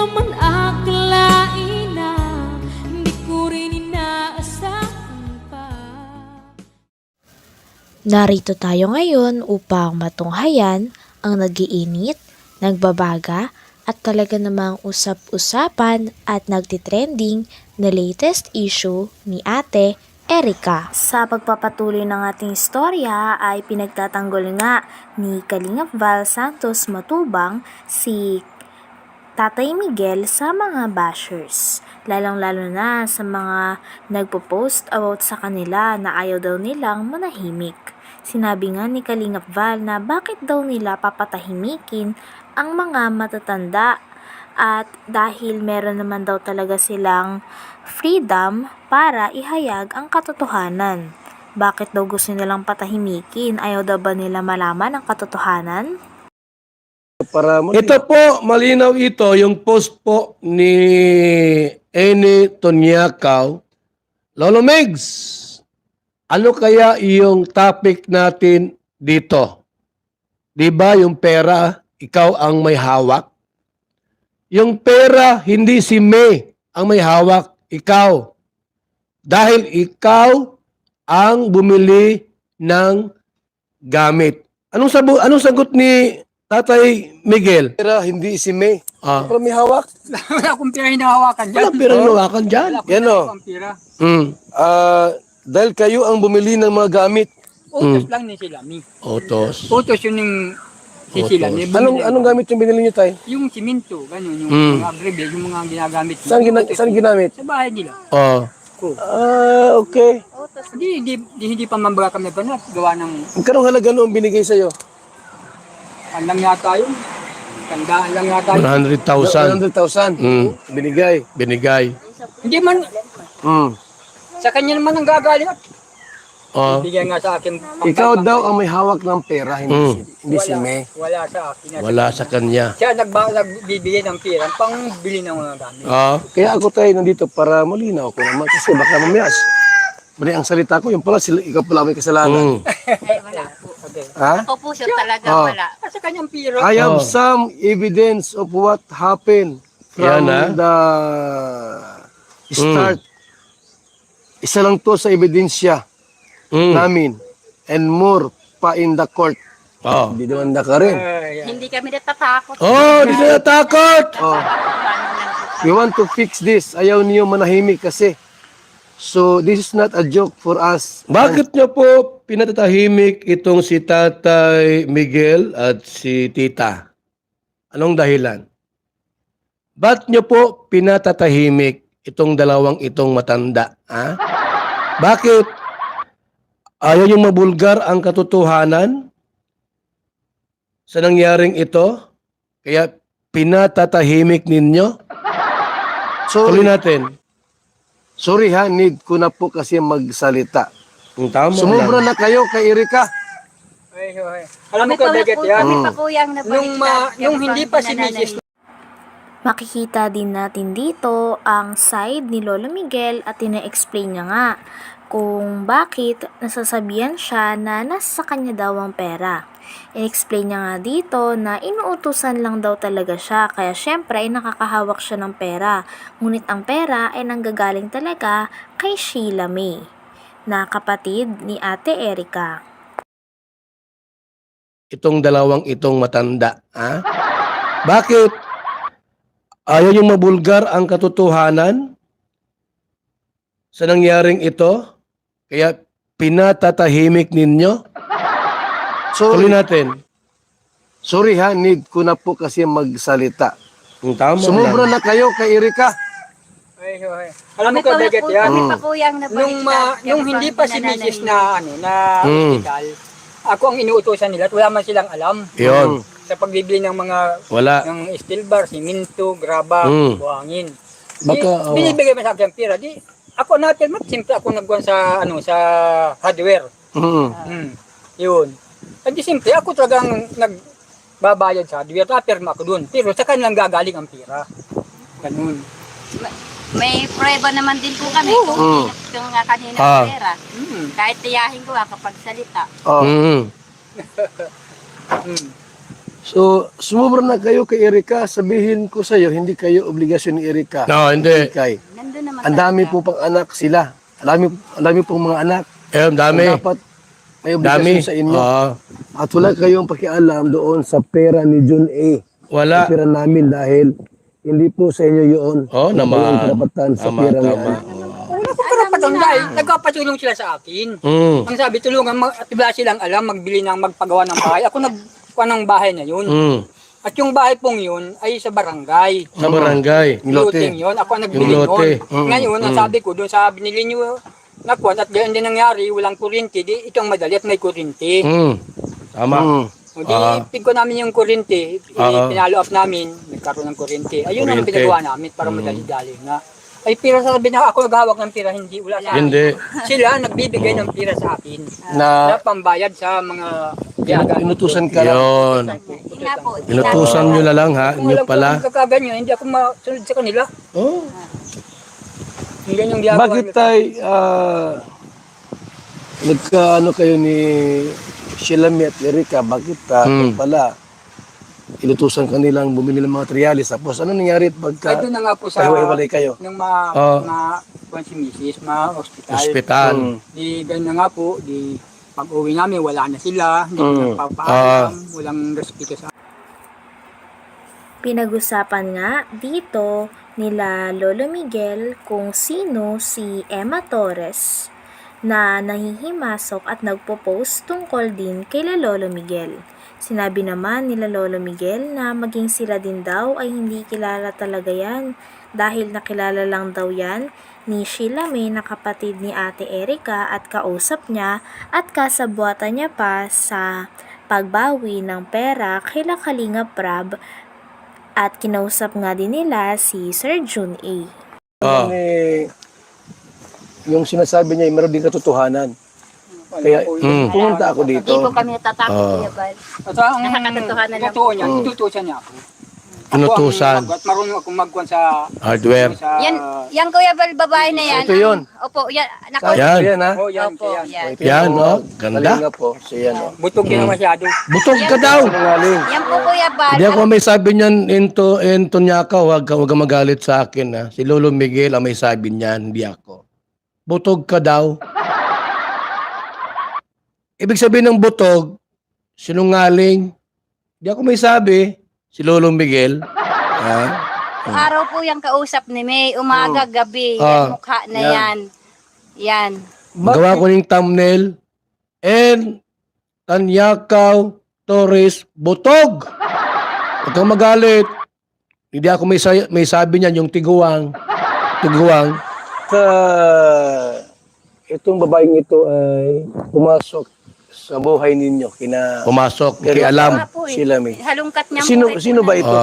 naman akalain na hindi ko rin inaasahan pa. Narito tayo ngayon upang matunghayan ang nagiinit, nagbabaga at talaga namang usap-usapan at nagtitrending na latest issue ni Ate Erica. Sa pagpapatuloy ng ating istorya ay pinagtatanggol nga ni Kalingap Val Santos Matubang si Tatay Miguel sa mga bashers. Lalong-lalo na sa mga nagpo-post about sa kanila na ayaw daw nilang manahimik. Sinabi nga ni Kalingap Val na bakit daw nila papatahimikin ang mga matatanda at dahil meron naman daw talaga silang freedom para ihayag ang katotohanan. Bakit daw gusto nilang patahimikin? Ayaw daw ba nila malaman ang katotohanan? Ito po, malinaw ito, yung post po ni Eni Tonyakaw. Lolo Megs, ano kaya yung topic natin dito? Diba yung pera, ikaw ang may hawak? Yung pera, hindi si May ang may hawak, ikaw. Dahil ikaw ang bumili ng gamit. Anong sagot ni Tatay Miguel? Pera, hindi si May. Pero may hawak. Wala akong pira hinahawakan dyan. Wala pera hinawakan dyan. Yan o. Akong pira. Dahil kayo ang bumili ng mga gamit. Utos lang ni sila, mi. Otos. Utos yun yung sisila. Anong gamit yung binili niyo, Tay? Yung simento, ganun, yung mga brebe, yung mga ginagamit. Saan ginamit? Sa bahay nila. Okay. Hindi pa mambaga kami pa na gawa ng Magkano halaga noong binigay sa'yo? lang yata yun. Tandaan lang yata yun. 100,000. 100,000. Binigay. Hindi man, sa kanya naman ang gagaling. Bigyan nga sa akin. Ikaw daw ang may hawak ng pera, hindi si May. Wala sa akin. Wala sa kanya. Siya nagbibigay ng pira, pang bili ng mga gamit. Kaya ako tayo nandito para malinaw ko naman kasi baka mamaya mali ang salita ko, yung pala ikaw pala may kasalanan. Ay, wala po. Ha? Ako po siya talaga wala. Sa kanyang pira. I have some evidence of what happened from the start. Isa lang to sa ebidensya namin and more pa in the court. Hindi naman na ka rin. Hindi kami natatakot. Hindi na natakot. We want to fix this. Ayaw niyo manahimik kasi. So, this is not a joke for us. Bakit niyo po pinatatahimik itong si Tatay Miguel at si Tita? Anong dahilan? Ba't niyo po pinatatahimik itong dalawang itong matanda? Bakit? Ayaw yung mabulgar ang katotohanan sa nangyaring ito? Kaya pinatatahimik ninyo? Tuloy natin. Sorry ha, need ko na po kasi magsalita. Sumubra na kayo kay Erica. Alam mo ka, Beget, yan? Kami pa po yung Nung hindi pa si Mrs. Makikita din natin dito ang side ni Lolo Miguel at ina-explain niya nga kung bakit nasasabihan siya na nasa kanya daw ang pera. I-explain niya nga dito na inuutusan lang daw talaga siya kaya syempre ay nakakahawak siya ng pera. Ngunit ang pera ay nanggagaling talaga kay Sheila May na kapatid ni Ate Erica. Itong dalawang itong matanda, Bakit? Ayaw yung mabulgar ang katotohanan sa nangyaring ito? Kaya pinatatahimik ninyo? Tuloy natin. Sorry ha, need ko na po kasi magsalita. Sumubra na kayo kay Erica. Alam mo ka, Beget, yan? Kami pa po yung Nung hindi pa si Mrs. na hospital, ako ang inuutosan nila at wala man silang alam. Yun. Sa pagbibili ng mga ng steel bar, simento, graba, buhangin. Binibigay mo sa akin ang pera. Ako natin, simple ako nagkuhan sa sa hardware. Yun. Hindi simple, ako talagang nagbabayad sa hardware. Perma ako dun. Pero sa kanilang gagaling ang pera. Ganun. May prueba naman din po kami kung yung kanina pera. Kahit tiyahin ko kapag salita. So, sumubra na kayo kay Erika, sabihin ko sa iyo, hindi kayo obligasyon ni Erika. No, hindi. Kay. Nandun naman Ang dami po pang anak sila. Ang dami pong mga anak. Ang dami. So, dapat may obligasyon Dami. sa inyo. Oo. At wala kayong pakialam doon sa pera ni Jun A. Wala. Sa pera namin dahil hindi po sa inyo yun. Oo naman. Ang karapatan sa Tama, pera tama. niya. Wala ko karapatan dahil nagpapatulong sila sa akin. Ang sabi, tulungan, wala silang alam, magpagawa ng bahay. Ako nagkuha ng bahay na yun. At yung bahay pong yun ay sa barangay. Sa barangay. Looting yun. Ako ang nagbili Yung lote. nun. Ngayon, ang sabi ko, doon sa binili nyo, nakuha, at ganyan din nangyari, walang kuryente, di itong madali at may kuryente. Tama. O di, pig ko namin yung kuryente, pinalo up namin, nagkaroon ng kuryente. Ayun ang Kuryente. pinagawa namin para madali-dali na. Ay, pira sa sabi na ako naghahawak ng pira, hindi, wala sa akin. Hindi. Sila nagbibigay ng pira sa akin. Na Na pambayad sa mga biyagan. inutusan ka lang. Yun. Ina po. Inutusan nyo na lang ha. Kung Nyo alam ko pala. kung kakaganyan, hindi ako masunod sa kanila. Oh. Hindi yung ginagawa Bakit nila. tay nagkaano kayo ni Shilami at Erika? Bakit pala inutusan kanilang bumili ng mga materialis? Tapos ano nangyari pagka Ay, doon na nga po sa pahiwa-hiwalay kayo? nung si Mrs. ma-hospital. Hospital. Di ganun na nga po, di pag-uwi namin wala na sila, hindi nagpapaalam, walang respeto sa Pinag-usapan nga dito nila Lolo Miguel kung sino si Emma Torres na nahihimasok at nagpo-post tungkol din kay Lolo Miguel. Sinabi naman nila Lolo Miguel na maging sila din daw ay hindi kilala talaga yan dahil nakilala lang daw yan ni Sheila May na kapatid ni Ate Erika at kausap niya at kasabuatan niya pa sa pagbawi ng pera kila Kalinga Prab at kinausap nga din nila si Sir Jun A. Yung sinasabi niya ay meron din katotohanan. Kaya pumunta ako dito. Hindi po kami natatakot, Kuya Bal. At ang Nakakatotohanan lang totoo niya, itutusan niya ako. Inutusan. At marunong akong magkuhan sa Hardware. Yan Kuya Bal, babae na yan. Ito yun. Opo, yan. Nako, Yan. Yan ha. Oh, yan, opo, yan. yan. Yan, oh. Ganda. Kalinga po. Siya no. Butog din ang masyado. Butog ka daw. Sinungaling. Yan po Kuya Bal. Hindi ako may sabi niyan into niya ka, huwag ka magalit sa akin ha. Si Lolo Miguel ang may sabi niyan, hindi ako. Butog ka daw. Ibig sabihin ng butog, sinungaling. Hindi ako may sabi, si Lolo Miguel. Araw po yung kausap ni May, umaga, gabi. Yan, mukha na yan. Yan. Gawa ko ng thumbnail. And Tanyakaw Torres Butog. Huwag kang magalit. Hindi ako may sabi niyan, yung tiguang. Tiguang. Itong babaeng ito ay pumasok sa buhay ninyo. Pumasok, kialam. Nga po, eh. Sila May. Halungkat niya Sino ba ito?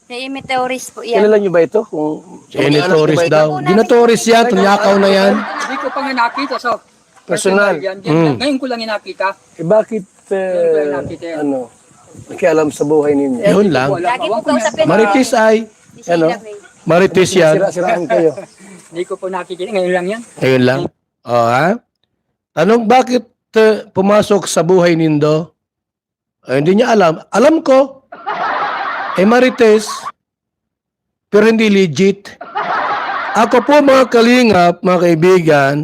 Si Amy Torres po yan. Kilala niyo ba ito? Kung Si Eni Torres daw. Di na Torres yan, Tanyakaw na yan. Hindi ko pa nga nakita. So, Personal. Yan. Ngayon ko lang nakita. bakit ano, nakialam sa buhay ninyo? Yun lang. Lagi po kausapin. Marites ay. Si Sheila Ano? May. Marites yan. Sira-siraan kayo. Hindi ko po nakikita. Ngayon lang yan. Ayun lang. Ha? Tanong, bakit pumasok sa buhay nindo? Hindi niya alam. Alam ko. Marites. Pero hindi legit. Ako po mga kalingap, mga kaibigan,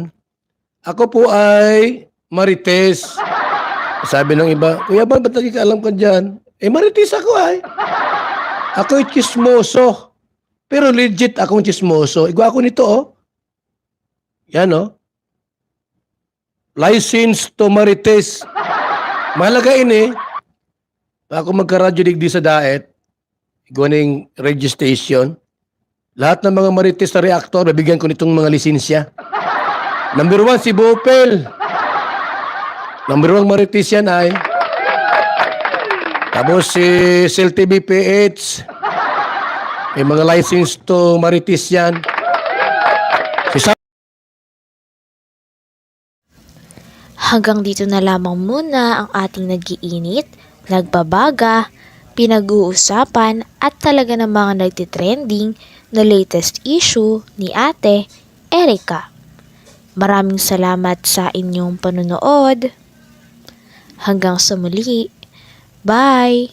ako po ay Marites. Sabi ng iba, Kuya ba, ba't nagkikaalam ka dyan? Marites ako ay. Ako ay chismoso. Pero legit akong chismoso. Igwa ako nito, oh. Yan, oh. License to Marites. Mahalaga ini. Ako magka-radyo digdi sa daet. Igwa ng registration. Lahat ng mga Marites na reactor, nabigyan ko nitong mga lisensya. Number 1, si Bopel. Number 1 Marites yan ay. Tapos si Cell TV PH. May mga license to Marites yan. Hanggang dito na lamang muna ang ating nag-iinit, nagbabaga, pinag-uusapan at talaga ng mga nagtitrending na latest issue ni Ate Erika. Maraming salamat sa inyong panonood. Hanggang sa muli. Bye!